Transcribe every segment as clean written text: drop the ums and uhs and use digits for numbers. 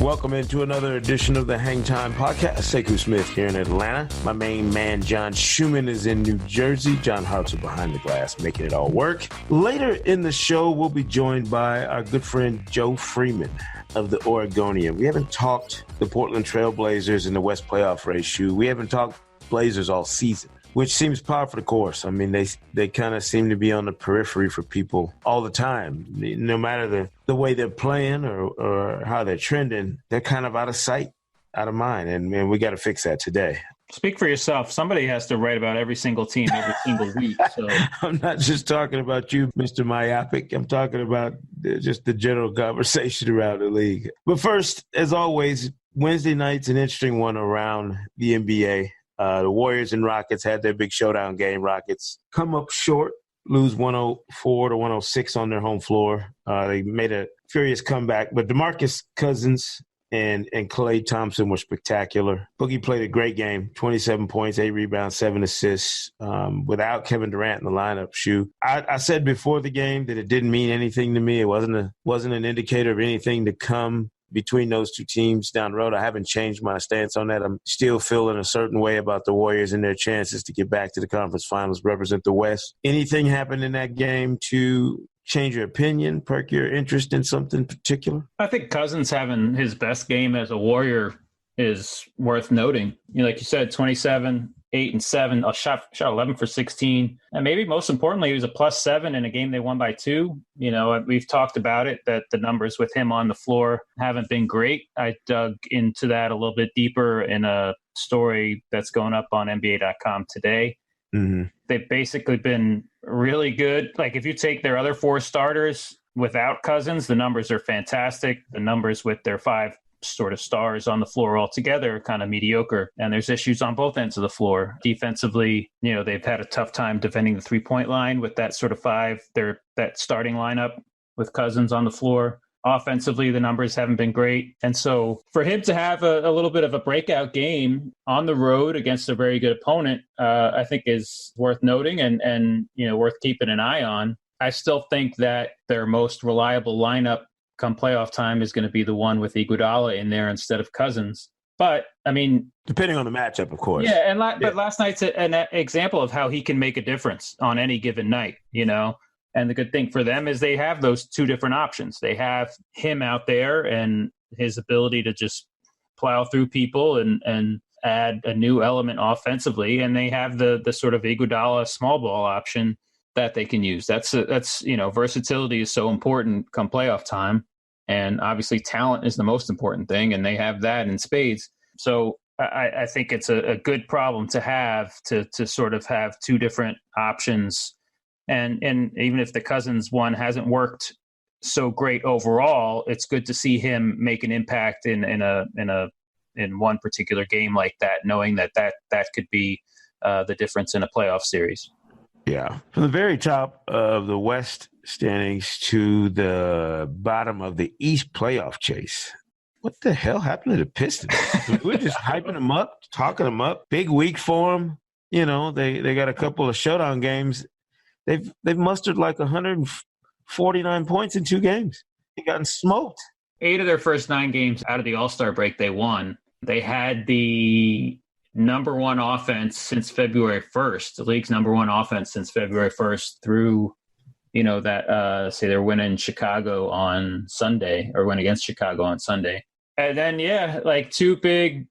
Welcome into another edition of the Hang Time Podcast. Sekou Smith here in Atlanta. My main man, John Schumann, is in New Jersey. John Hartzell behind the glass, making it all work. Later in the show, we'll be joined by our good friend Joe Freeman of the Oregonian. We haven't talked the Portland Trail Blazers in the West playoff race, Shu. We haven't talked Blazers all season, which seems par for the course. I mean, they kind of seem to be on the periphery for people all the time. No matter the way they're playing or how they're trending, they're kind of out of sight, out of mind. And man, we got to fix that today. Speak for yourself. Somebody has to write about every single team every single week. So I'm not just talking about you, Mr. Myopic. I'm talking about just the general conversation around the league. But first, as always, Wednesday night's an interesting one around the NBA. The Warriors and Rockets had their big showdown game. Rockets come up short, lose 104 to 106 on their home floor. They made a furious comeback, but DeMarcus Cousins and Klay Thompson were spectacular. Boogie played a great game, 27 points, 8 rebounds, 7 assists. Without Kevin Durant in the lineup, I said before the game that it didn't mean anything to me. It wasn't an indicator of anything to come between those two teams down the road. I haven't changed my stance on that. I'm still feeling a certain way about the Warriors and their chances to get back to the conference finals, represent the West. Anything happened in that game to change your opinion, perk your interest in something particular? I think Cousins having his best game as a Warrior is worth noting. Like you said, 27, 8 and 7, shot 11 for 16. And maybe most importantly, he was a +7 in a game they won by 2. We've talked about it, that the numbers with him on the floor haven't been great. I dug into that a little bit deeper in a story that's going up on NBA.com today. Mm-hmm. They've basically been really good. Like if you take their other 4 starters without Cousins, the numbers are fantastic. The numbers with their 5 sort of stars on the floor altogether are kind of mediocre. And there's issues on both ends of the floor. Defensively, they've had a tough time defending the 3-point line with that sort of 5, that starting lineup with Cousins on the floor. Offensively, the numbers haven't been great. And so for him to have a little bit of a breakout game on the road against a very good opponent, I think is worth noting and worth keeping an eye on. I still think that their most reliable lineup come playoff time is going to be the one with Iguodala in there instead of Cousins. But, I mean... depending on the matchup, of course. Yeah, but last night's an example of how he can make a difference on any given night, And the good thing for them is they have those 2 different options. They have him out there and his ability to just plow through people and add a new element offensively. And they have the sort of Iguodala small ball option that they can use. That's versatility is so important come playoff time. And obviously talent is the most important thing. And they have that in spades. So I think it's a good problem to have to sort of have 2 different options. And even if the Cousins one hasn't worked so great overall, it's good to see him make an impact in one particular game like that, knowing that could be the difference in a playoff series. Yeah. From the very top of the West standings to the bottom of the East playoff chase. What the hell happened to the Pistons? We're just hyping them up, talking them up. Big week for them. They got a couple of showdown games. They've mustered like 149 points in 2 games. They've gotten smoked. 8 of their first 9 games out of the All-Star break they won. They had the number 1 offense since February 1st, the league's number 1 offense since February 1st through, say they're winning Chicago on Sunday or win against Chicago on Sunday. And then, 2 big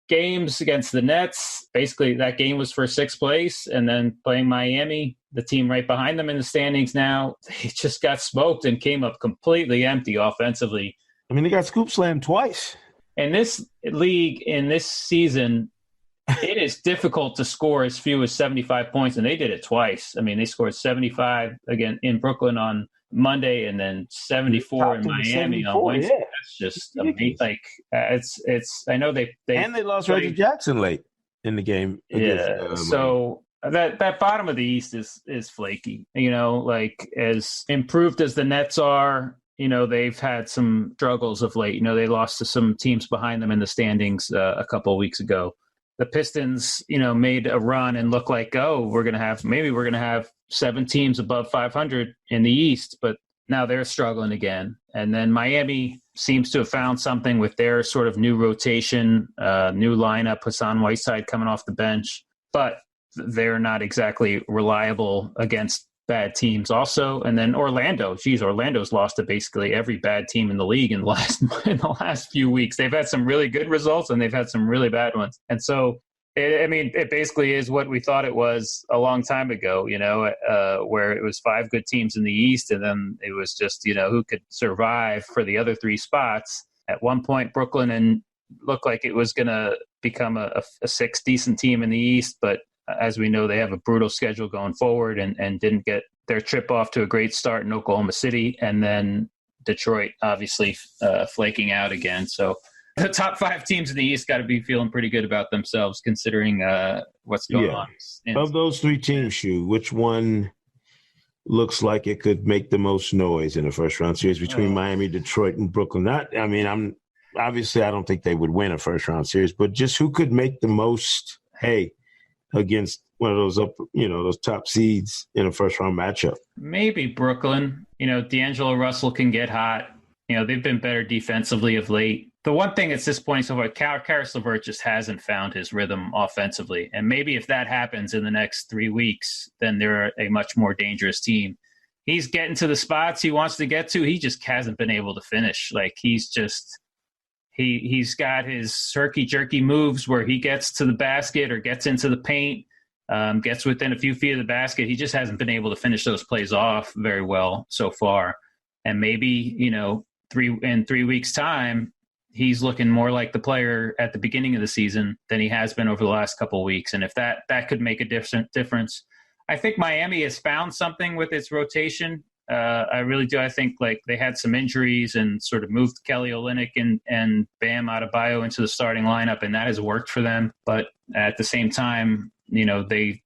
games against the Nets. Basically, that game was for 6th place, and then playing Miami, the team right behind them in the standings now, they just got smoked and came up completely empty offensively. I mean, they got scoop slammed twice. In this league, in this season, it is difficult to score as few as 75 points, and they did it twice. I mean, they scored 75 again in Brooklyn on Monday, and then 74 in Miami on Wednesday. Yeah. That's just amazing. It's. I know they and they lost Reggie Jackson late in the game. So that bottom of the East is flaky. As improved as the Nets are, they've had some struggles of late. They lost to some teams behind them in the standings a couple of weeks ago. The Pistons, made a run and looked like, we're going to have 7 teams above 500 in the East, but now they're struggling again. And then Miami seems to have found something with their sort of new rotation, new lineup, Hassan Whiteside coming off the bench. But they're not exactly reliable against bad teams also. And then Orlando's lost to basically every bad team in the league in the last few weeks. They've had some really good results and they've had some really bad ones. And so, it basically is what we thought it was a long time ago, where it was 5 good teams in the East, and then it was just, who could survive for the other 3 spots. At one point, Brooklyn looked like it was going to become a 6th decent team in the East, but as we know, they have a brutal schedule going forward and didn't get their trip off to a great start in Oklahoma City, and then Detroit obviously flaking out again. So the top 5 teams in the East got to be feeling pretty good about themselves, considering what's going on. Of those 3 teams, Shu, which one looks like it could make the most noise in the first round series between Miami, Detroit, and Brooklyn? I don't think they would win a first round series, but just who could make the most hay against one of those those top seeds in a first round matchup? Maybe Brooklyn. D'Angelo Russell can get hot. They've been better defensively of late. The one thing that's disappointing so far, Karis LeVert just hasn't found his rhythm offensively. And maybe if that happens in the next 3 weeks, then they're a much more dangerous team. He's getting to the spots he wants to get to. He just hasn't been able to finish. Like, he's got his herky-jerky moves where he gets to the basket or gets into the paint, gets within a few feet of the basket. He just hasn't been able to finish those plays off very well so far. And maybe, in 3 weeks' time, he's looking more like the player at the beginning of the season than he has been over the last couple of weeks. And if that could make a difference. I think Miami has found something with its rotation. I really do. I think they had some injuries and sort of moved Kelly Olynyk and Bam Adebayo into the starting lineup, and that has worked for them. But at the same time, they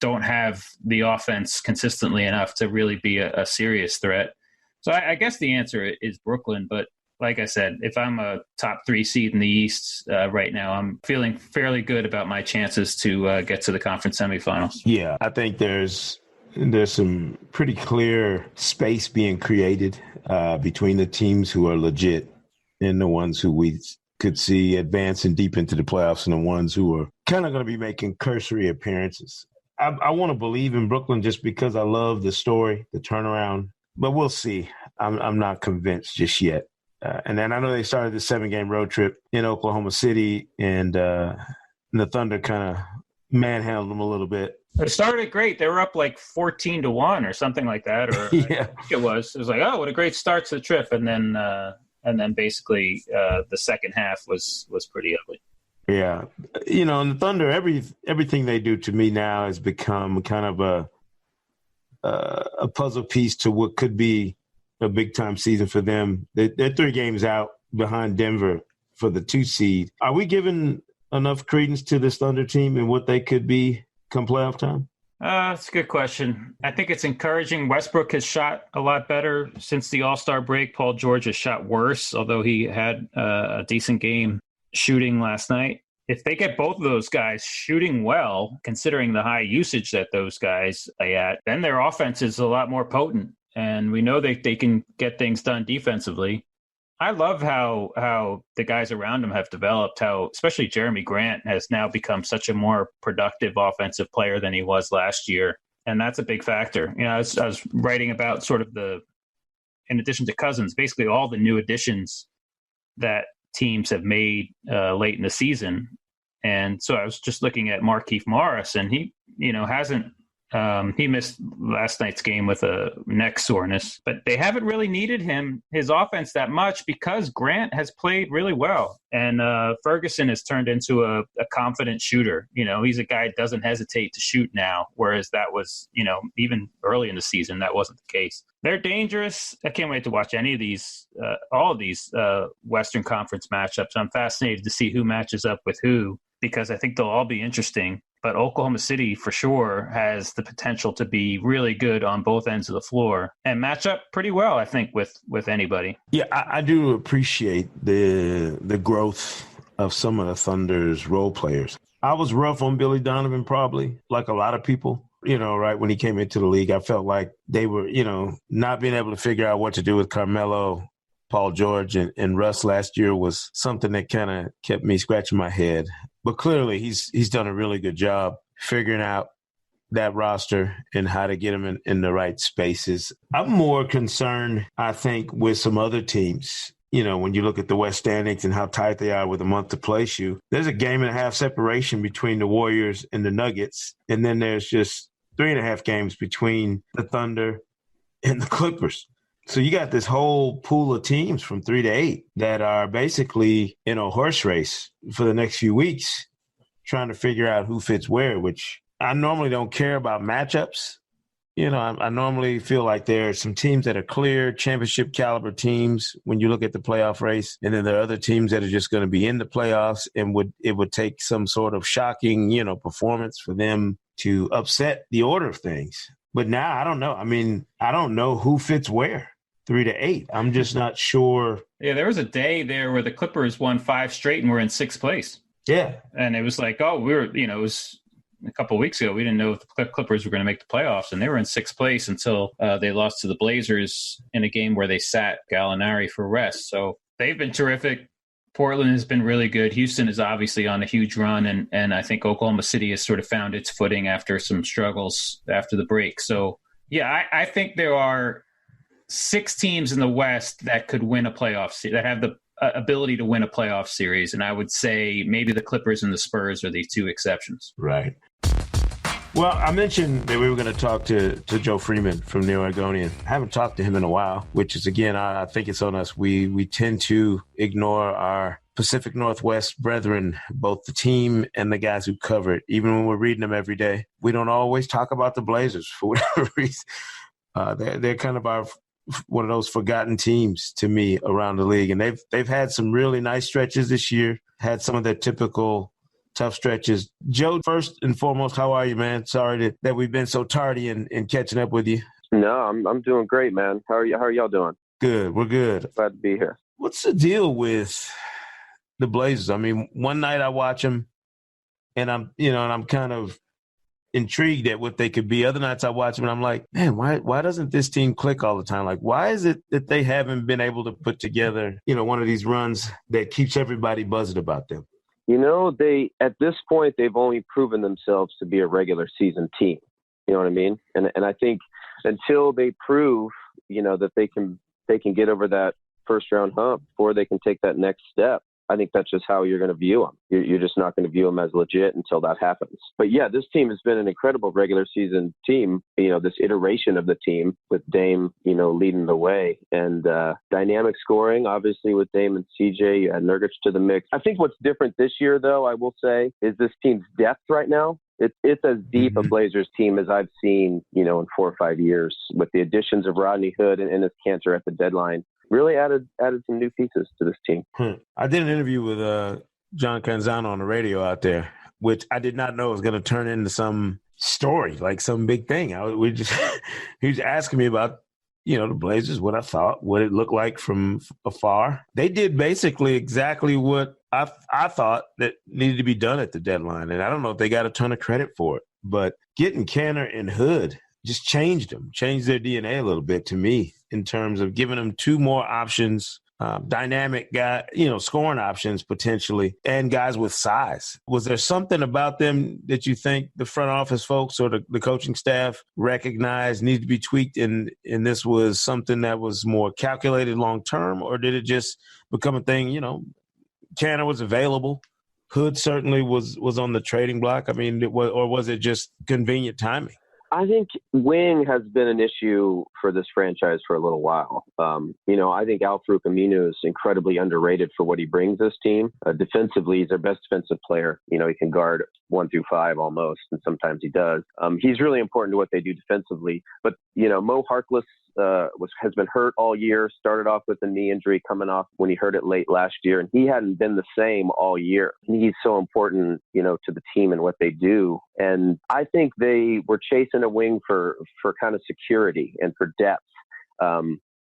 don't have the offense consistently enough to really be a serious threat. So I guess the answer is Brooklyn, but like I said, if I'm a top 3 seed in the East right now, I'm feeling fairly good about my chances to get to the conference semifinals. Yeah, I think there's some pretty clear space being created between the teams who are legit and the ones who we could see advancing deep into the playoffs and the ones who are kind of going to be making cursory appearances. I want to believe in Brooklyn just because I love the story, the turnaround, but we'll see. I'm not convinced just yet. And then I know they started the 7-game road trip in Oklahoma City, and the Thunder kind of manhandled them a little bit. It started great. They were up 14-1 or something like that. Or yeah. I think it was like, oh, what a great start to the trip. And then basically the second half was pretty ugly. Yeah. And the Thunder, everything they do to me now has become kind of a puzzle piece to what could be a big-time season for them. They're 3 games out behind Denver for the 2 seed. Are we giving enough credence to this Thunder team and what they could be come playoff time? That's a good question. I think it's encouraging. Westbrook has shot a lot better since the All-Star break. Paul George has shot worse, although he had a decent game shooting last night. If they get both of those guys shooting well, considering the high usage that those guys are at, then their offense is a lot more potent. And we know they can get things done defensively. I love how the guys around him have developed, how especially Jeremy Grant has now become such a more productive offensive player than he was last year. And that's a big factor. I was writing about sort of in addition to Cousins, basically all the new additions that teams have made late in the season. And so I was just looking at Markieff Morris, and he, hasn't he missed last night's game with a neck soreness, but they haven't really needed his offense that much because Grant has played really well. And Ferguson has turned into a confident shooter. He's a guy that doesn't hesitate to shoot now, whereas that was, even early in the season, that wasn't the case. They're dangerous. I can't wait to watch all of these Western Conference matchups. I'm fascinated to see who matches up with who, because I think they'll all be interesting. But Oklahoma City, for sure, has the potential to be really good on both ends of the floor and match up pretty well, I think, with anybody. Yeah, I do appreciate the growth of some of the Thunder's role players. I was rough on Billy Donovan, probably, like a lot of people. right when he came into the league. I felt like they were, not being able to figure out what to do with Carmelo, Paul George, and Russ last year was something that kind of kept me scratching my head. But clearly he's done a really good job figuring out that roster and how to get them in the right spaces. I'm more concerned, I think, with some other teams. When you look at the West standings and how tight they are with a month to place you, there's a game and a half separation between the Warriors and the Nuggets. And then there's just 3.5 games between the Thunder and the Clippers. So you got this whole pool of teams from 3 to 8 that are basically in a horse race for the next few weeks, trying to figure out who fits where, which I normally don't care about matchups. I normally feel like there are some teams that are clear championship caliber teams when you look at the playoff race. And then there are other teams that are just going to be in the playoffs and it would take some sort of shocking, performance for them to upset the order of things. But now I don't know. I mean, I don't know who fits where, 3 to 8. I'm just not sure. Yeah, there was a day there where the Clippers won 5 straight and were in 6th place. Yeah. And it was like, it was a couple of weeks ago, we didn't know if the Clippers were going to make the playoffs, and they were in 6th place until they lost to the Blazers in a game where they sat Gallinari for rest. So they've been terrific. Portland has been really good. Houston is obviously on a huge run, and I think Oklahoma City has sort of found its footing after some struggles after the break. So, yeah, I think there are 6 teams in the West that could win a playoff series, that have the ability to win a playoff series, and I would say maybe the Clippers and the Spurs are the 2 exceptions. Right. Well, I mentioned that we were going to talk to Joe Freeman from the Oregonian. I haven't talked to him in a while, which is, again, I think it's on us. We tend to ignore our Pacific Northwest brethren, both the team and the guys who cover it. Even when we're reading them every day, we don't always talk about the Blazers for whatever reason. They're kind of one of those forgotten teams to me around the league. And they've had some really nice stretches this year, had some of their typical tough stretches. Joe, first and foremost, how are you, man? Sorry that we've been so tardy in catching up with you. No, I'm doing great, man. How are y'all doing? Good. We're good. Glad to be here. What's the deal with the Blazers? I mean, one night I watch them and I'm kind of intrigued at what they could be. Other nights I watch them and I'm like, man, why doesn't this team click all the time? Like, why is it that they haven't been able to put together, one of these runs that keeps everybody buzzing about them? They at this point they've only proven themselves to be a regular season team. You know what I mean? And I think until they prove, that they can get over that first round hump before they can take that next step, I think that's just how you're going to view them. You're just not going to view them as legit until that happens. But yeah, this team has been an incredible regular season team. This iteration of the team with Dame, leading the way, and dynamic scoring, obviously with Dame and CJ. You add Nurkic to the mix. I think what's different this year, though, I will say, is this team's depth right now. It's as deep a Blazers team as I've seen, in 4 or 5 years, with the additions of Rodney Hood and Enes Kanter at the deadline. Really added some new pieces to this team. I did an interview with John Canzano on the radio out there, which I did not know was going to turn into some story, like some big thing. He was asking me about, the Blazers, what I thought, what it looked like from afar. They did basically exactly what I thought that needed to be done at the deadline. And I don't know if they got a ton of credit for it, but getting Kanter and Hood just changed their DNA a little bit to me in terms of giving them 2 more options, dynamic guy, scoring options potentially, and guys with size. Was there something about them that you think the front office folks or the coaching staff recognized needed to be tweaked, and this was something that was more calculated long-term, or did it just become a thing, Kanter was available, Hood certainly was on the trading block? I mean, or was it just convenient timing? I think wing has been an issue for this franchise for a little while. I think Al-Farouq Aminu is incredibly underrated for what he brings this team. Defensively, he's their best defensive player. He can guard 1 through 5 almost, and sometimes he does. He's really important to what they do defensively. But, Mo Harkless has been hurt all year, started off with a knee injury coming off when he hurt it late last year, and he hadn't been the same all year. He's so important, to the team and what they do. And I think they were chasing a wing for kind of security and for depth.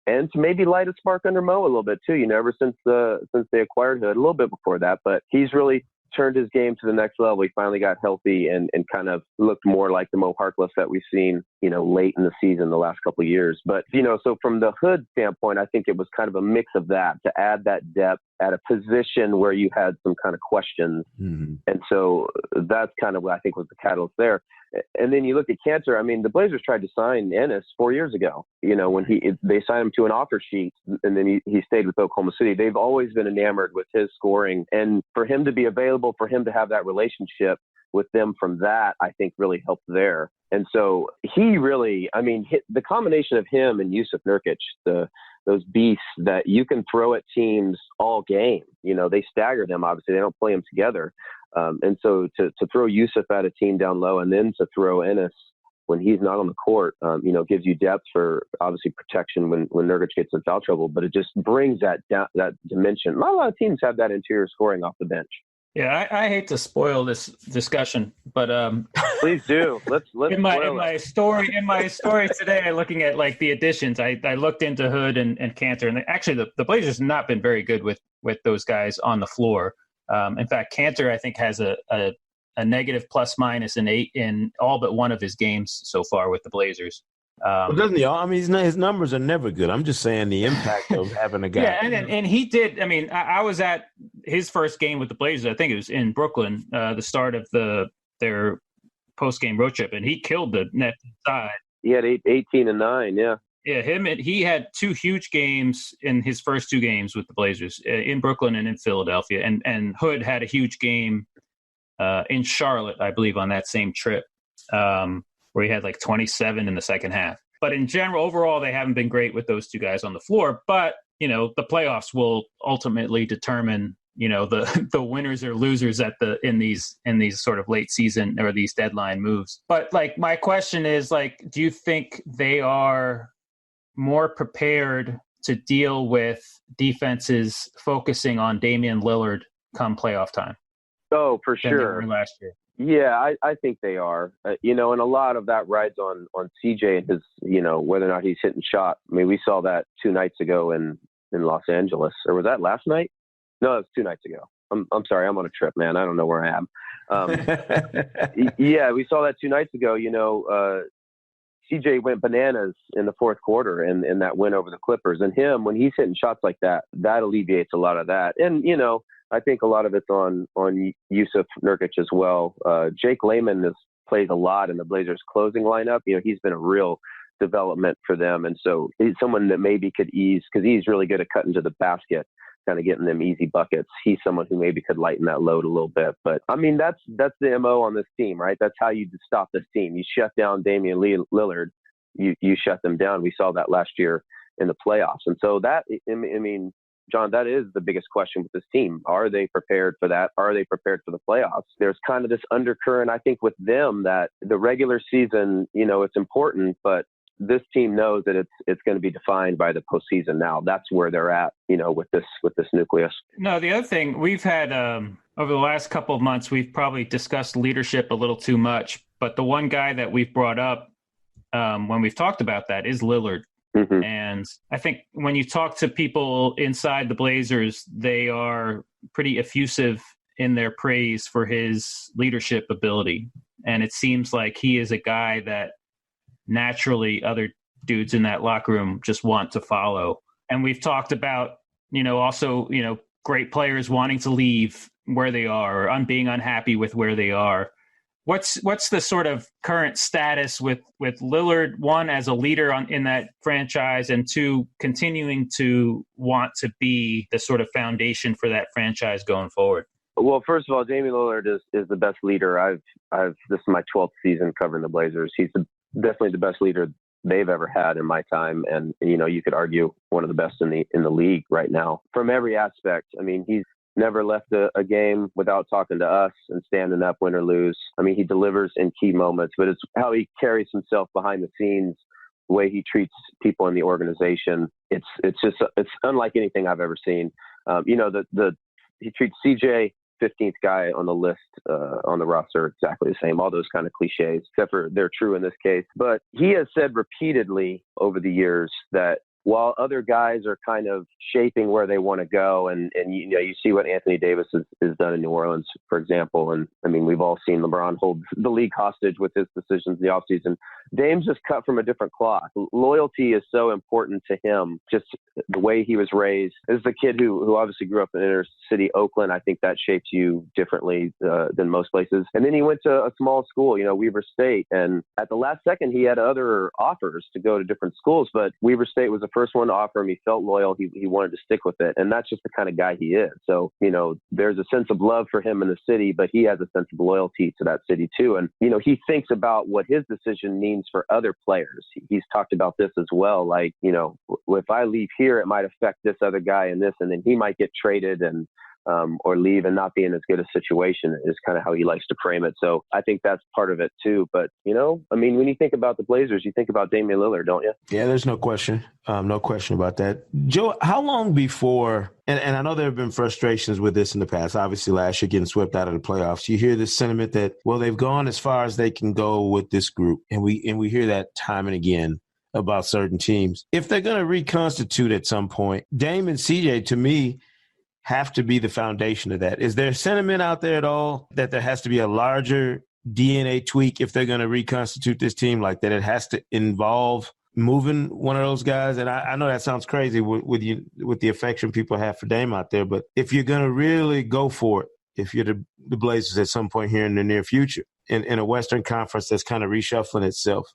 And to maybe light a spark under Mo a little bit too, ever since they acquired Hood, a little bit before that, but he's really turned his game to the next level. He finally got healthy and kind of looked more like the Mo Harkless that we've seen, late in the season the last couple of years. But, so from the Hood standpoint, I think it was kind of a mix of that to add that depth at a position where you had some kind of questions. Mm-hmm. And so that's kind of what I think was the catalyst there. And then you look at Kanter. I mean, the Blazers tried to sign Ennis 4 years ago, when they signed him to an offer sheet, and then he stayed with Oklahoma City. They've always been enamored with his scoring, and for him to be available, for him to have that relationship with them from that, I think really helped there. And so he really, the combination of him and Jusuf Nurkic, those beasts that you can throw at teams all game, they stagger them. Obviously, they don't play them together. And so to throw Jusuf at a team down low and then to throw Ennis when he's not on the court, gives you depth for obviously protection when Nurkic gets in foul trouble, but it just brings that dimension. Not a lot of teams have that interior scoring off the bench. Yeah, I hate to spoil this discussion, but please do. Let's in my story today, looking at like the additions, I looked into Hood and Kanter, and actually the Blazers have not been very good with those guys on the floor. In fact, Kanter I think has a negative plus minus in 8 in all but one of his games so far with the Blazers. Well, doesn't he? His numbers are never good. I'm just saying the impact of having a guy. Yeah, and he did. I was at his first game with the Blazers. I think it was in Brooklyn, the start of their post-game road trip, and he killed the net side. He had 18 and 9, yeah. Yeah, he had 2 huge games in his first 2 games with the Blazers, in Brooklyn and in Philadelphia. And Hood had a huge game in Charlotte, I believe, on that same trip. Where he had like 27 in the second half. But in general, overall, they haven't been great with those 2 guys on the floor. But, the playoffs will ultimately determine, the winners or losers in these sort of late season or these deadline moves. But like, my question is like, do you think they are more prepared to deal with defenses focusing on Damian Lillard come playoff time? Oh, for than they sure. were last year. Yeah, I think they are. And a lot of that rides on CJ and his, whether or not he's hitting shots. We saw that 2 nights ago in Los Angeles. Or was that last night? No, it was 2 nights ago. I'm sorry, I'm on a trip, man. I don't know where I am. Yeah, we saw that 2 nights ago. CJ went bananas in the fourth quarter in that win over the Clippers. And him, when he's hitting shots like that, that alleviates a lot of that. And, I think a lot of it's on Jusuf Nurkic as well. Jake Layman plays a lot in the Blazers closing lineup. He's been a real development for them. And so he's someone that maybe could ease, because he's really good at cutting to the basket, kind of getting them easy buckets. He's someone who maybe could lighten that load a little bit. But, that's the MO on this team, right? That's how you stop this team. You shut down Damian Lillard. You shut them down. We saw that last year in the playoffs. And so that, John, that is the biggest question with this team. Are they prepared for that? Are they prepared for the playoffs? There's kind of this undercurrent, I think, with them that the regular season, it's important, but this team knows that it's going to be defined by the postseason now. That's where they're at, with this nucleus. No, the other thing we've had over the last couple of months, we've probably discussed leadership a little too much, but the one guy that we've brought up when we've talked about that is Lillard. Mm-hmm. And I think when you talk to people inside the Blazers, they are pretty effusive in their praise for his leadership ability. And it seems like he is a guy that naturally other dudes in that locker room just want to follow. And we've talked about, also, great players wanting to leave where they are or being unhappy with where they are. What's the sort of current status with Lillard, one, as a leader in that franchise, and 2, continuing to want to be the sort of foundation for that franchise going forward? Well, first of all, Damian Lillard is the best leader. This is my 12th season covering the Blazers. He's definitely the best leader they've ever had in my time, and you could argue one of the best in the league right now from every aspect. He's never left a game without talking to us and standing up, win or lose. He delivers in key moments, but it's how he carries himself behind the scenes, the way he treats people in the organization. It's unlike anything I've ever seen. He treats CJ, 15th guy on the list, on the roster, exactly the same. All those kind of cliches, except for they're true in this case. But he has said repeatedly over the years that while other guys are kind of shaping where they want to go. And you see what Anthony Davis has done in New Orleans, for example. And I mean, we've all seen LeBron hold the league hostage with his decisions in the offseason. Dame's just cut from a different cloth. Loyalty is so important to him, just the way he was raised. As the kid who obviously grew up in inner city Oakland, I think that shapes you differently than most places. And then he went to a small school, Weber State. And at the last second, he had other offers to go to different schools, but Weber State was the first one to offer him. He felt loyal. He wanted to stick with it. And that's just the kind of guy he is. So, there's a sense of love for him in the city, but he has a sense of loyalty to that city too. And, he thinks about what his decision means for other players. He's talked about this as well. Like, if I leave here, it might affect this other guy and this, and then he might get traded and, or leave and not be in as good a situation is kind of how he likes to frame it. So I think that's part of it too. But, when you think about the Blazers, you think about Damian Lillard, don't you? Yeah, there's no question. No question about that. Joe, how long before, and I know there have been frustrations with this in the past, obviously last year getting swept out of the playoffs, you hear this sentiment that, well, they've gone as far as they can go with this group. And we hear that time and again about certain teams. If they're going to reconstitute at some point, Dame and CJ, to me, have to be the foundation of that. Is there sentiment out there at all that there has to be a larger DNA tweak if they're going to reconstitute this team, like that it has to involve moving one of those guys? And I know that sounds crazy with the affection people have for Dame out there, but if you're going to really go for it, if you're the Blazers at some point here in the near future, in a Western Conference that's kind of reshuffling itself,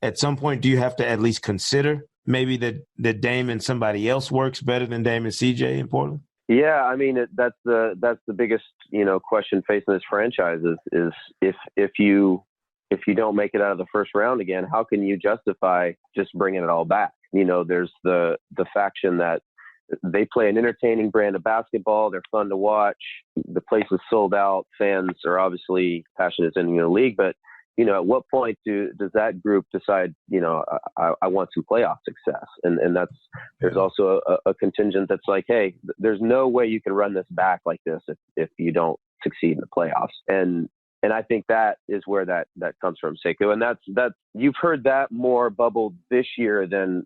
at some point, do you have to at least consider maybe that Dame and somebody else works better than Dame and CJ in Portland? Yeah, I mean that's the biggest question facing this franchise is if you don't make it out of the first round again, how can you justify just bringing it all back? There's the faction that they play an entertaining brand of basketball. They're fun to watch. The place is sold out. Fans are obviously passionate in the league, but at what point does that group decide, I want some playoff success? And there's also a contingent that's like, hey, there's no way you can run this back like this if you don't succeed in the playoffs. And I think that is where that comes from, Sekou. And that's you've heard that more bubbled this year than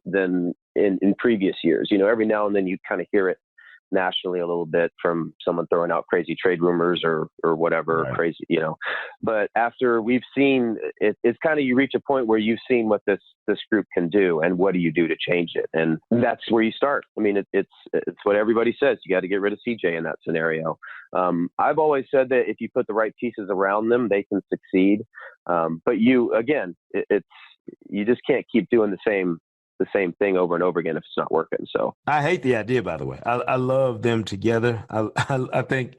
in previous years. Every now and then you kind of hear it nationally a little bit from someone throwing out crazy trade rumors or whatever, right. Crazy, but after we've seen it, it's kind of, you reach a point where you've seen what this group can do and what do you do to change it? And that's where you start. I mean, it's what everybody says. You got to get rid of CJ in that scenario. I've always said that if you put the right pieces around them, they can succeed. But you just can't keep doing the same thing over and over again if it's not working. So I hate the idea, by the way. I love them together. I think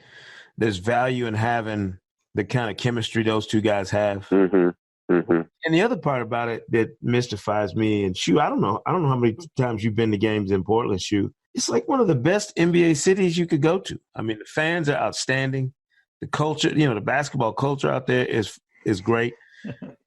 there's value in having the kind of chemistry those two guys have. Mm-hmm. Mm-hmm. And the other part about it that mystifies me, and Shu, I don't know how many times you've been to games in Portland, Shu. It's like one of the best NBA cities you could go to. I mean, the fans are outstanding. The culture, the basketball culture out there is great.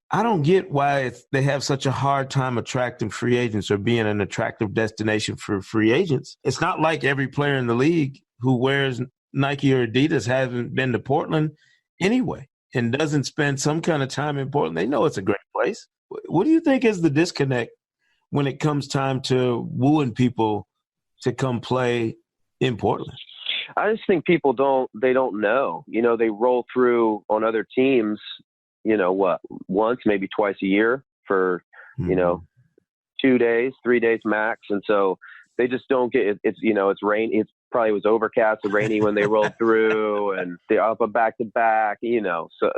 I don't get why they have such a hard time attracting free agents or being an attractive destination for free agents. It's not like every player in the league who wears Nike or Adidas hasn't been to Portland anyway and doesn't spend some kind of time in Portland. They know it's a great place. What do you think is the disconnect when it comes time to wooing people to come play in Portland? I just think people don't know. They roll through on other teams, once, maybe twice a year for, 2 days, 3 days max. And so they just don't get it's rain. It probably was overcast and rainy when they rolled through and they're up a back to back, so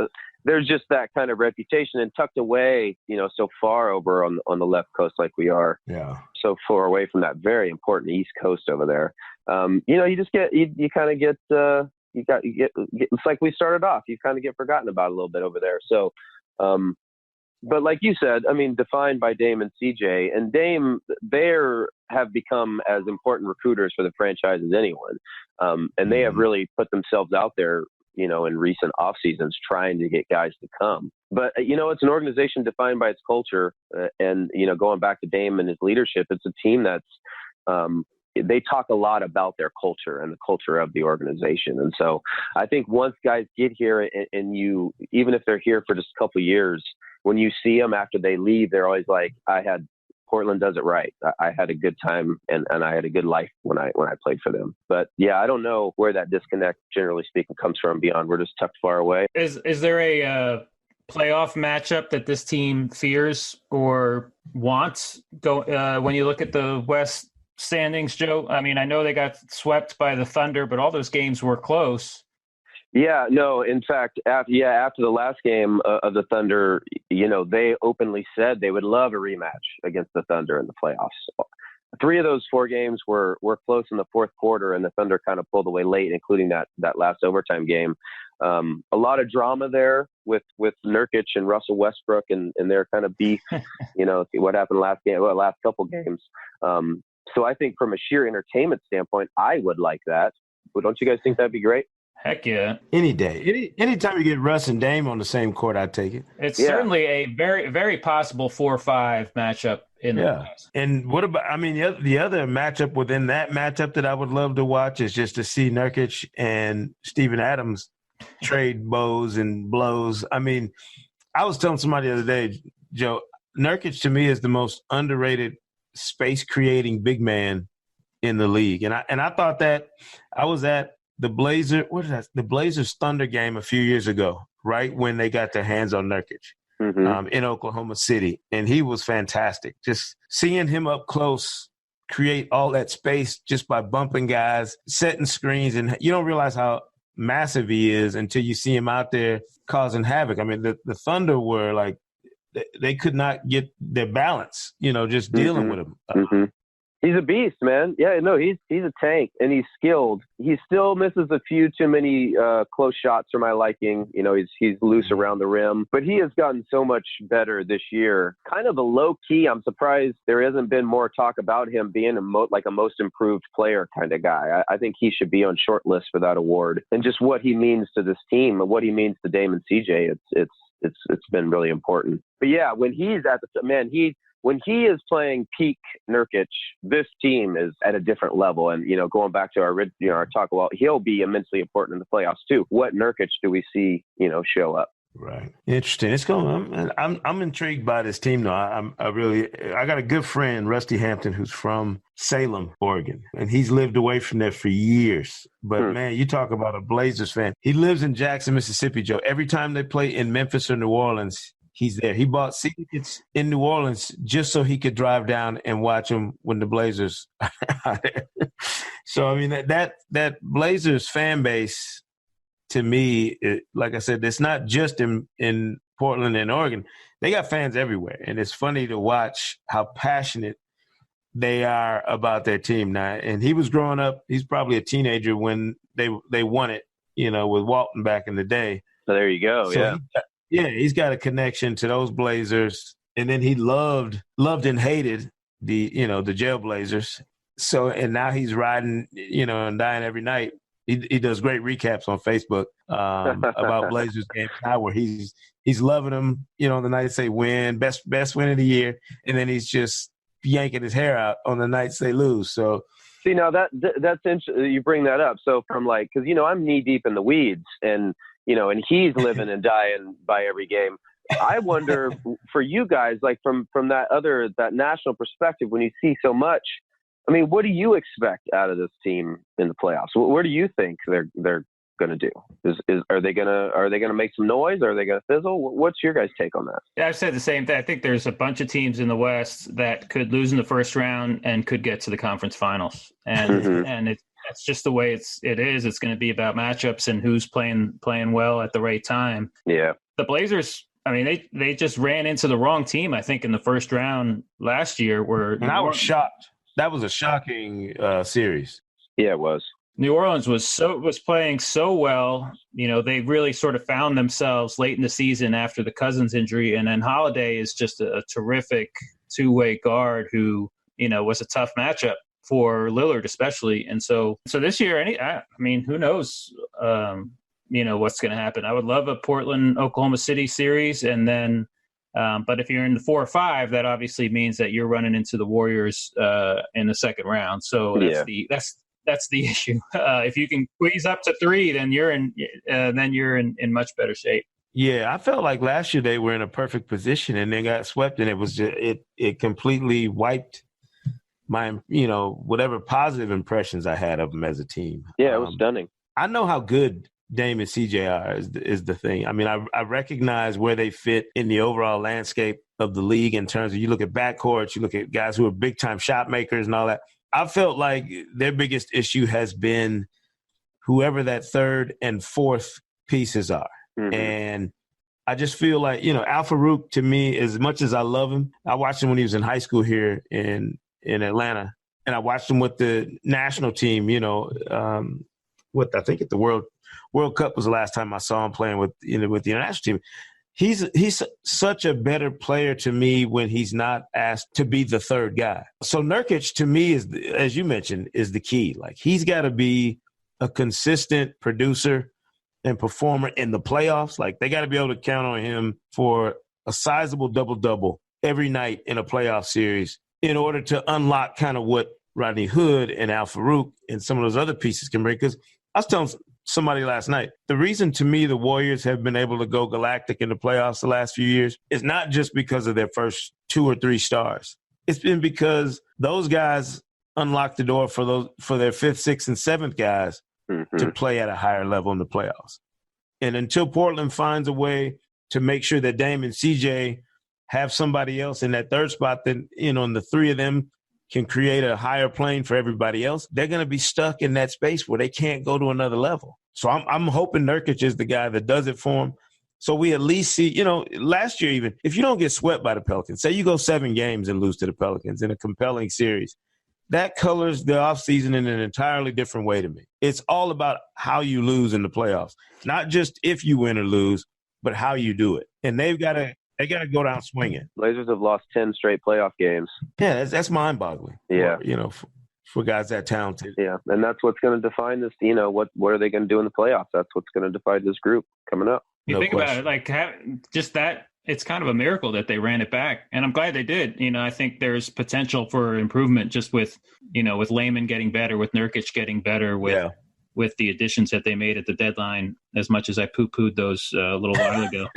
there's just that kind of reputation and tucked away, so far over on the left coast, like we are so far away from that very important East Coast over there. You just get, you kind of get, you get, it's like we started off, you kind of get forgotten about a little bit over there. So, but like you said, I mean, defined by Dame and CJ, and Dame, have become as important recruiters for the franchise as anyone. And they have really put themselves out there, in recent off seasons trying to get guys to come. But, it's an organization defined by its culture. And, going back to Dame and his leadership, it's a team that's, they talk a lot about their culture and the culture of the organization. And so I think once guys get here and you, even if they're here for just a couple of years, when you see them after they leave, they're always like, I had Portland does it right. I had a good time and I had a good life when I played for them. But yeah, I don't know where that disconnect, generally speaking, comes from beyond we're just tucked far away. Is there a playoff matchup that this team fears or wants when you look at the West standings, Joe? I mean, I know they got swept by the Thunder, but all those games were close. Yeah, no, in fact, after the last game of the Thunder, they openly said they would love a rematch against the Thunder in the playoffs. 3 of those 4 games were close in the fourth quarter, and the Thunder kind of pulled away late, including that last overtime game. A lot of drama there with Nurkic and Russell Westbrook and their kind of beef, what happened last couple games. So I think from a sheer entertainment standpoint, I would like that. But don't you guys think that'd be great? Heck yeah. Any day. Anytime you get Russ and Dame on the same court, I'd take it. It's certainly a very, very possible 4-5 matchup in the playoffs. And what about, the other matchup within that matchup that I would love to watch is just to see Nurkic and Steven Adams trade bows and blows. I mean, I was telling somebody the other day, Joe, Nurkic to me is the most underrated space-creating big man in the league. And I thought that I was at the Blazers Thunder game a few years ago, right when they got their hands on Nurkic in Oklahoma City. And he was fantastic. Just seeing him up close create all that space just by bumping guys, setting screens. And you don't realize how massive he is until you see him out there causing havoc. I mean, the Thunder were like, they could not get their balance, just dealing with him. He's a beast, man. Yeah, no, he's a tank, and he's skilled. He still misses a few too many close shots for my liking. He's loose around the rim, but he has gotten so much better this year. Kind of a low key. I'm surprised there hasn't been more talk about him being a most improved player kind of guy. I think he should be on short list for that award. And just what he means to this team and what he means to Dame and CJ, it's been really important. But yeah, when he's at when he is playing peak Nurkic, this team is at a different level. And, going back to our talk about, he'll be immensely important in the playoffs too. What Nurkic do we see, show up? Right. Interesting. It's going. I'm intrigued by this team though. I got a good friend, Rusty Hampton, who's from Salem, Oregon, and he's lived away from there for years. But man, you talk about a Blazers fan. He lives in Jackson, Mississippi, Joe. Every time they play in Memphis or New Orleans, he's there. He bought tickets in New Orleans just so he could drive down and watch them when the Blazers are there. So, that Blazers fan base, to me, like I said, it's not just in Portland and Oregon. They got fans everywhere. And it's funny to watch how passionate they are about their team now. And he was growing up, he's probably a teenager when they won it, with Walton back in the day. So there you go, so he's got a connection to those Blazers. And then he loved and hated the Jailblazers. So, and now he's riding, and dying every night. He does great recaps on Facebook about Blazers games now, where he's loving them, the nights they win, best win of the year, and then he's just yanking his hair out on the nights they lose. So, see, now that's interesting. You bring that up. So from because I'm knee deep in the weeds, and and he's living and dying by every game. I wonder for you guys, from that national perspective, when you see so much. What do you expect out of this team in the playoffs? What do you think they're going to do? Are they going to make some noise? Are they going to fizzle? What's your guys' take on that? Yeah, I've said the same thing. I think there's a bunch of teams in the West that could lose in the first round and could get to the conference finals. And and it's just the way it is. It's going to be about matchups and who's playing well at the right time. Yeah. The Blazers, they just ran into the wrong team, I think, in the first round last year. And I was shocked. That was a shocking series. Yeah, it was. New Orleans was playing so well. They really sort of found themselves late in the season after the Cousins injury, and then Holiday is just a terrific two-way guard who was a tough matchup for Lillard especially. And so this year, who knows? What's going to happen? I would love a Portland Oklahoma City series, and then. But if you're in the 4 or 5, that obviously means that you're running into the Warriors in the second round. So that's the issue. If you can squeeze up to 3, then you're in much better shape. Yeah, I felt like last year they were in a perfect position and they got swept, and it was just, it completely wiped my, whatever positive impressions I had of them as a team. Yeah, it was stunning. I know how good Dame and CJ are is the thing. I mean, I recognize where they fit in the overall landscape of the league in terms of, you look at backcourts, you look at guys who are big time shot makers and all that. I felt like their biggest issue has been whoever that third and fourth pieces are. Mm-hmm. And I just feel like, Al Farouk, to me, as much as I love him, I watched him when he was in high school here in Atlanta, and I watched him with the national team, I think at the World Cup was the last time I saw him playing with the international team. He's such a better player to me when he's not asked to be the third guy. So Nurkic, to me, is, as you mentioned, is the key. Like, he's got to be a consistent producer and performer in the playoffs. Like, they got to be able to count on him for a sizable double-double every night in a playoff series in order to unlock kind of what Rodney Hood and Al Farouk and some of those other pieces can bring. Because I was telling somebody last night, the reason to me the Warriors have been able to go galactic in the playoffs the last few years is not just because of their first 2 or 3 stars. It's been because those guys unlocked the door for their 5th, 6th, and 7th guys to play at a higher level in the playoffs. And until Portland finds a way to make sure that Dame and CJ have somebody else in that third spot, then, and the 3 of them can create a higher plane for everybody else, they're going to be stuck in that space where they can't go to another level. So I'm hoping Nurkic is the guy that does it for them. So we at least see, last year even, if you don't get swept by the Pelicans, say you go 7 games and lose to the Pelicans in a compelling series, that colors the offseason in an entirely different way to me. It's all about how you lose in the playoffs, not just if you win or lose, but how you do it. And they got to go down swinging. Blazers have lost 10 straight playoff games. Yeah, that's mind-boggling. Yeah. For guys that talented. Yeah, and that's what's going to define this, what are they going to do in the playoffs? That's what's going to define this group coming up. You think about it, like just that, it's kind of a miracle that they ran it back. And I'm glad they did. I think there's potential for improvement just with Layman getting better, with Nurkic getting better, with the additions that they made at the deadline, as much as I poo-pooed those a little while ago.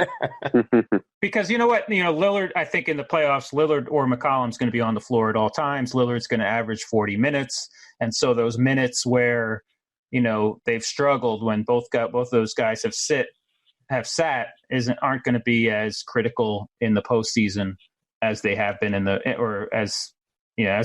Because you know what? Lillard, I think in the playoffs, Lillard or McCollum's going to be on the floor at all times. Lillard's going to average 40 minutes. And so those minutes where, they've struggled when both those guys have sat aren't going to be as critical in the postseason as they have been as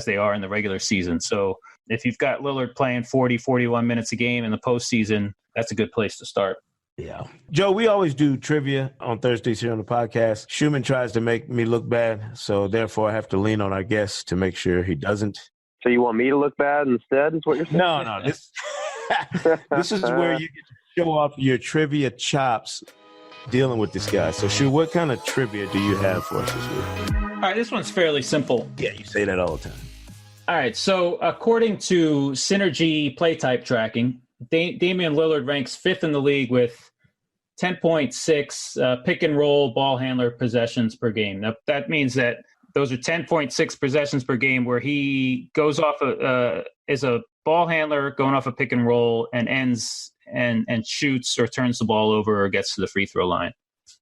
they are in the regular season. So if you've got Lillard playing 40, 41 minutes a game in the postseason, that's a good place to start. Yeah. Joe, we always do trivia on Thursdays here on the podcast. Schumann tries to make me look bad, so therefore I have to lean on our guest to make sure he doesn't. So you want me to look bad instead is what you're saying? No. This is where you get to show off your trivia chops dealing with this guy. So, Shu, what kind of trivia do you have for us this week? All right, this one's fairly simple. Yeah, you say that all the time. All right, so according to Synergy play type tracking, Damian Lillard ranks 5th in the league with 10.6 pick and roll ball handler possessions per game. Now, that means that those are 10.6 possessions per game where he goes off is a ball handler going off a pick and roll and ends and shoots or turns the ball over or gets to the free throw line.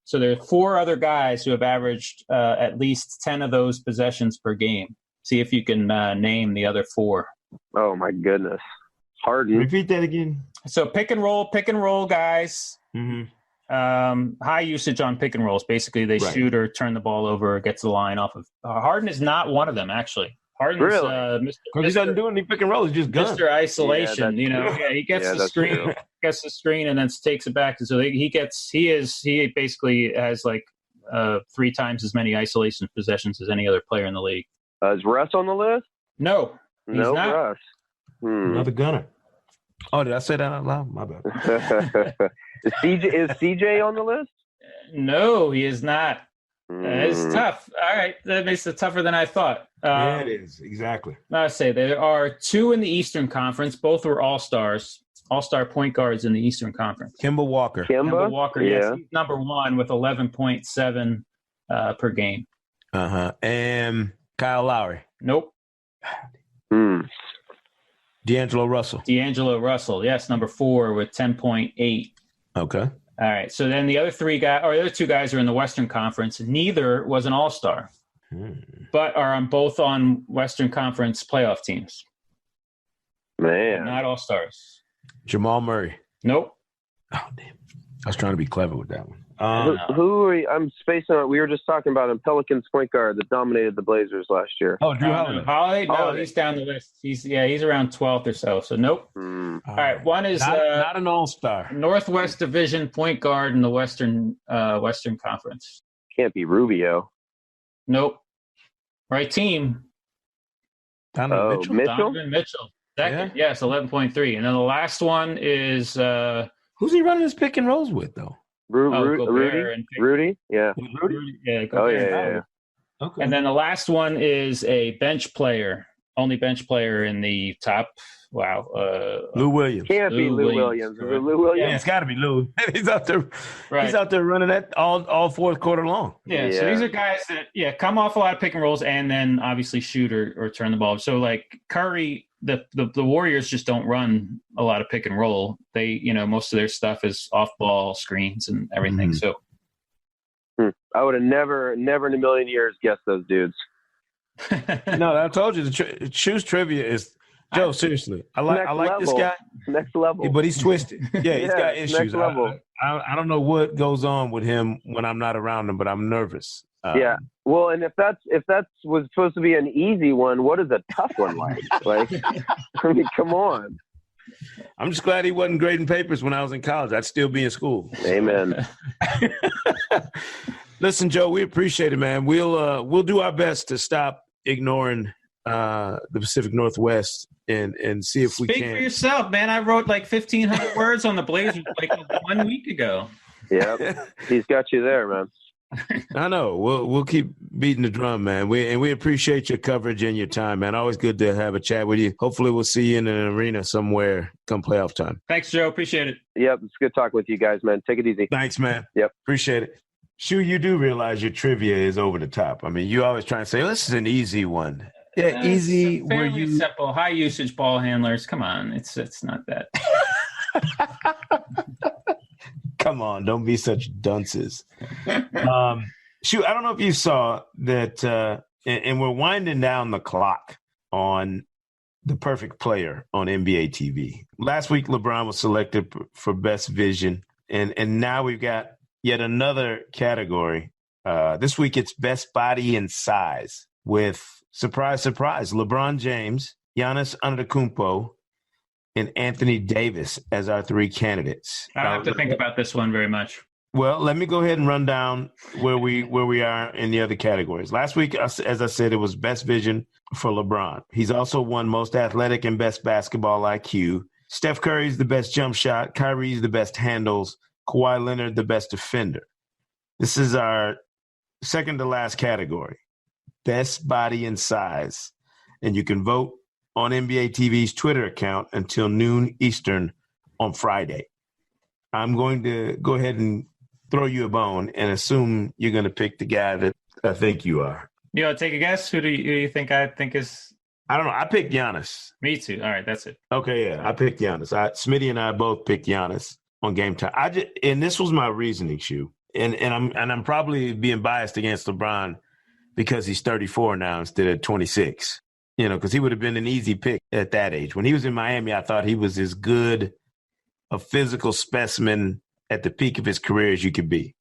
So there are 4 other guys who have averaged at least 10 of those possessions per game. See if you can name the other 4. Oh, my goodness. Harden. Repeat that again. So pick and roll guys. Mm-hmm. High usage on pick and rolls. Basically, they shoot or turn the ball over or get to the line off of. Harden is not one of them, actually. Harden's really? Because he doesn't do any pick and roll. He's just gun. Mr. Isolation. He gets the screen, gets the screen, and then takes it back. And so he basically has like 3 times as many isolation possessions as any other player in the league. Is Russ on the list? No, he's not. Russ. Another gunner. Oh, did I say that out loud? My bad. Is CJ on the list? No, he is not. It's tough. All right, that makes it tougher than I thought. Yeah, it is. Exactly. I say there are 2 in the Eastern Conference. Both were all-stars, all-star point guards in the Eastern Conference. Kemba Walker. Kemba Walker, yes. He's number 1 with 11.7 per game. And Kyle Lowry. Nope. D'Angelo Russell. D'Angelo Russell, yes, number 4 with 10.8. Okay. All right. So then the other the other two guys are in the Western Conference. Neither was an All-Star, but are both on Western Conference playoff teams. Man. Not All-Stars. Jamal Murray. Nope. Oh, damn. I was trying to be clever with that one. Who are you? I'm spacing on. We were just talking about him, Pelicans point guard that dominated the Blazers last year. Oh, Drew Holiday. Holiday? No, Holiday. he's down the list. He's around 12th or so. So nope. All right. One is not an All-Star. Northwest Division point guard in the Western Conference. Can't be Rubio. Nope. Right team. Donovan Mitchell. Mitchell? Donovan Mitchell. Second. Yes, 11.3. And then the last one is Who's he running his pick and rolls with, though? Rudy? Yeah. Rudy. Yeah. Oh, yeah. Okay. And then the last one is a bench player, only bench player in the top. Wow. Lou Williams. Can't be Lou Lou Williams, Williams. Is it Lou Williams? Yeah, it's got to be Lou. He's out there. Right. He's out there running that all fourth quarter long. Yeah, so these are guys that come off a lot of pick and rolls and then obviously shoot or turn the ball. So like Curry, the Warriors just don't run a lot of pick and roll. They, most of their stuff is off ball screens and everything. Mm-hmm. So I would have never in a million years guessed those dudes. No, I told you the shoes trivia is Joe. Seriously, I like this guy. Next level. But he's twisted. Yeah, he's got issues. Next level. I don't know what goes on with him when I'm not around him, but I'm nervous. Yeah. Well, and if that was supposed to be an easy one, what is a tough one like? Like, I mean, come on. I'm just glad he wasn't grading papers when I was in college. I'd still be in school. Amen. Listen, Joe, we appreciate it, man. We'll do our best to stop ignoring the Pacific Northwest and see if we can. Speak for yourself, man. I wrote like 1,500 words on the Blazers like 1 week ago. Yeah, he's got you there, man. I know. We'll keep beating the drum, man. We appreciate your coverage and your time, man. Always good to have a chat with you. Hopefully we'll see you in an arena somewhere come playoff time. Thanks, Joe. Appreciate it. Yep, it's good talking with you guys, man. Take it easy. Thanks, man. Yep. Appreciate it. Shu, you do realize your trivia is over the top. I mean, you always try and say, this is an easy one. Yeah, easy. Fairly simple, high usage ball handlers. Come on, it's not that. Come on, don't be such dunces. Shu, I don't know if you saw that, and we're winding down the clock on the perfect player on NBA TV. Last week, LeBron was selected for Best Vision, and now we've got yet another category. This week, it's Best Body and Size with, surprise, surprise, LeBron James, Giannis Antetokounmpo, and Anthony Davis as our three candidates. I don't have to think about this one very much. Well, let me go ahead and run down where we are in the other categories. Last week, as I said, it was Best Vision for LeBron. He's also won Most Athletic and Best Basketball IQ. Steph Curry's the best jump shot. Kyrie's the best handles. Kawhi Leonard, the best defender. This is our second to last category, Best Body and Size. And you can vote on NBA TV's Twitter account until noon Eastern on Friday. I'm going to go ahead and throw you a bone and assume you're going to pick the guy that I think you are. Take a guess. Who do you think I think is? I don't know. I picked Giannis. Me too. All right, that's it. Okay, yeah, I picked Giannis. Smitty and I both picked Giannis on Game Time. And this was my reasoning, Shu. And I'm probably being biased against LeBron because he's 34 now instead of 26. Because he would have been an easy pick at that age. When he was in Miami, I thought he was as good a physical specimen at the peak of his career as you could be,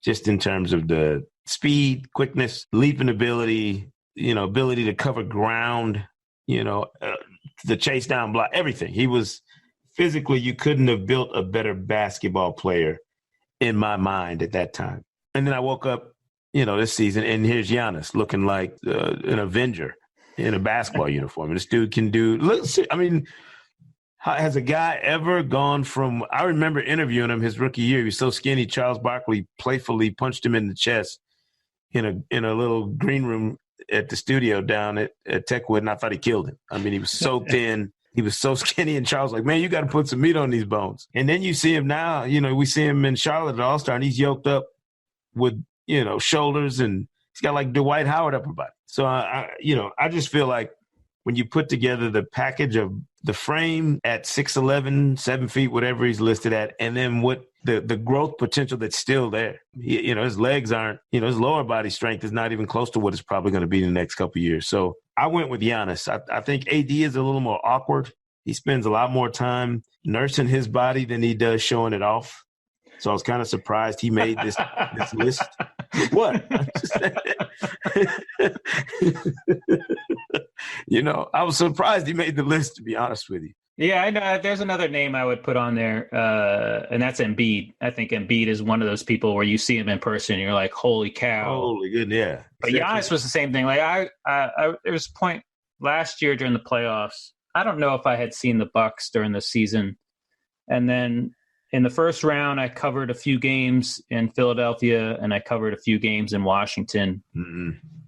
just in terms of the speed, quickness, leaping ability, ability to cover ground, the chase down block, everything. He was physically, you couldn't have built a better basketball player in my mind at that time. And then I woke up, this season, and here's Giannis looking like an Avenger in a basketball uniform. And this dude can do, has a guy ever gone from, I remember interviewing him his rookie year. He was so skinny, Charles Barkley playfully punched him in the chest in a little green room at the studio down at Techwood, and I thought he killed him. I mean, he was so thin. He was so skinny, and Charles was like, man, you got to put some meat on these bones. And then you see him now, we see him in Charlotte at All-Star, and he's yoked up with, shoulders, and he's got like Dwight Howard upper body. So, I just feel like when you put together the package of the frame at 6'11", 7 feet, whatever he's listed at, and then what the growth potential that's still there. His legs aren't, his lower body strength is not even close to what it's probably going to be in the next couple of years. So I went with Giannis. I think AD is a little more awkward. He spends a lot more time nursing his body than he does showing it off. So I was kind of surprised he made this list. What? I was surprised he made the list, to be honest with you. Yeah, I know. There's another name I would put on there, and that's Embiid. I think Embiid is one of those people where you see him in person, and you're like, "Holy cow!" Holy good, yeah. But Giannis was the same thing. Like there was a point last year during the playoffs. I don't know if I had seen the Bucks during the season, and then in the first round, I covered a few games in Philadelphia, and I covered a few games in Washington,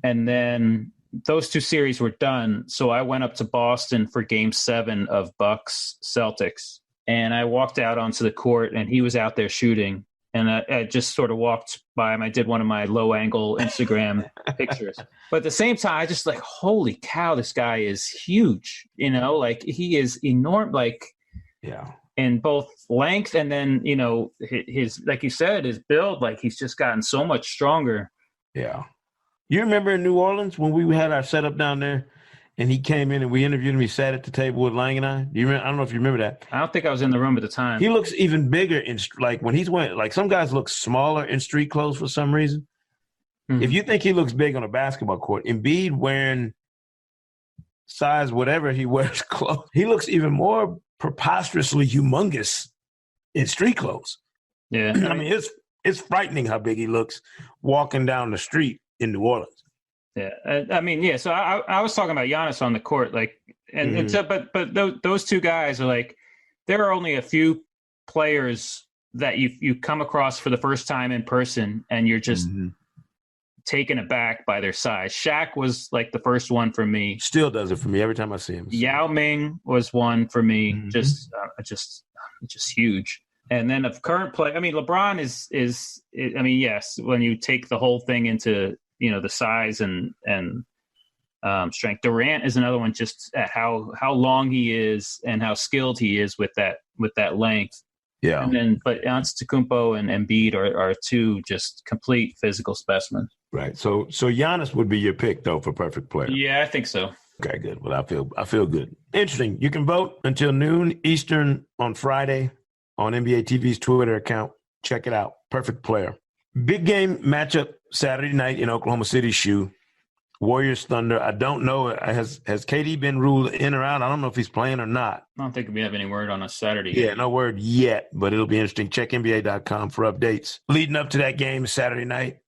and then those two series were done. So I went up to Boston for Game 7 of Bucks Celtics, and I walked out onto the court, and he was out there shooting, and I just sort of walked by him. I did one of my low angle Instagram pictures, but at the same time, I just like, holy cow, this guy is huge. Like he is enormous. Like, yeah. In both length and then, his, like you said, his build, like he's just gotten so much stronger. Yeah. You remember in New Orleans when we had our setup down there and he came in and we interviewed him, he sat at the table with Lang and I? I don't know if you remember that. I don't think I was in the room at the time. He looks even bigger when he's wearing, like some guys look smaller in street clothes for some reason. Mm-hmm. If you think he looks big on a basketball court, Embiid wearing size whatever he wears clothes, he looks even more preposterously humongous in street clothes. Yeah. I mean, it's frightening how big he looks walking down the street in New Orleans. Yeah. I mean, yeah. So I was talking about Giannis on the court, like, and so, but those two guys are like, there are only a few players that you come across for the first time in person and you're just taken aback by their size. Shaq was like the first one for me. Still does it for me every time I see him. Yao Ming was one for me. Just huge. And then of current play, I mean, LeBron is I mean, yes, when you take the whole thing into, the size and strength. Durant is another one, just at how long he is and how skilled he is with that length. Yeah. And then, but Antetokounmpo and Embiid are two just complete physical specimens. Right. So Giannis would be your pick though for perfect player. Yeah, I think so. Okay, good. Well, I feel good. Interesting. You can vote until noon Eastern on Friday on NBA TV's Twitter account. Check it out. Perfect player. Big game matchup Saturday night in Oklahoma City. Shoe Warriors Thunder. I don't know. Has KD been ruled in or out? I don't know if he's playing or not. I don't think we have any word on a Saturday. Yeah, no word yet, but it'll be interesting. Check NBA.com for updates. Leading up to that game Saturday night,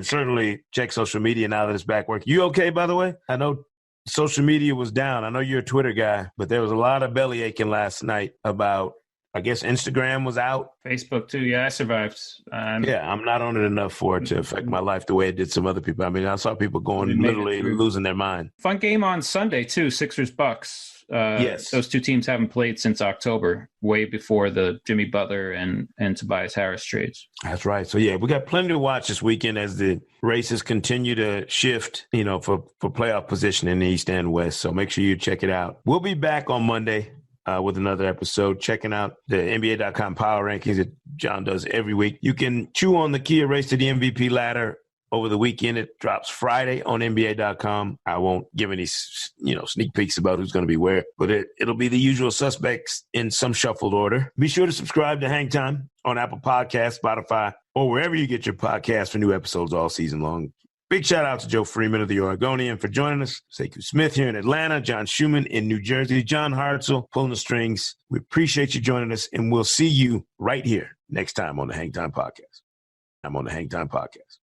certainly check social media now that it's back working. You okay, by the way? I know social media was down. I know you're a Twitter guy, but there was a lot of belly aching last night about, I guess Instagram was out. Facebook too. Yeah, I survived. Yeah, I'm not on it enough for it to affect my life the way it did some other people. I mean, I saw people literally losing their mind. Fun game on Sunday too, Sixers-Bucks. Yes. Those two teams haven't played since October, way before the Jimmy Butler and Tobias Harris trades. That's right. So, yeah, we got plenty to watch this weekend as the races continue to shift, for playoff position in the East and West. So make sure you check it out. We'll be back on Monday with another episode, checking out the NBA.com power rankings that John does every week. You can chew on the Kia Race to the MVP ladder over the weekend. It drops Friday on NBA.com. I won't give any, sneak peeks about who's going to be where, but it'll be the usual suspects in some shuffled order. Be sure to subscribe to Hang Time on Apple Podcasts, Spotify, or wherever you get your podcasts for new episodes all season long. Big shout out to Joe Freeman of the Oregonian for joining us. Sekou Smith here in Atlanta, John Schumann in New Jersey, John Hartzell pulling the strings. We appreciate you joining us, and we'll see you right here next time on the Hang Time Podcast. I'm on the Hang Time Podcast.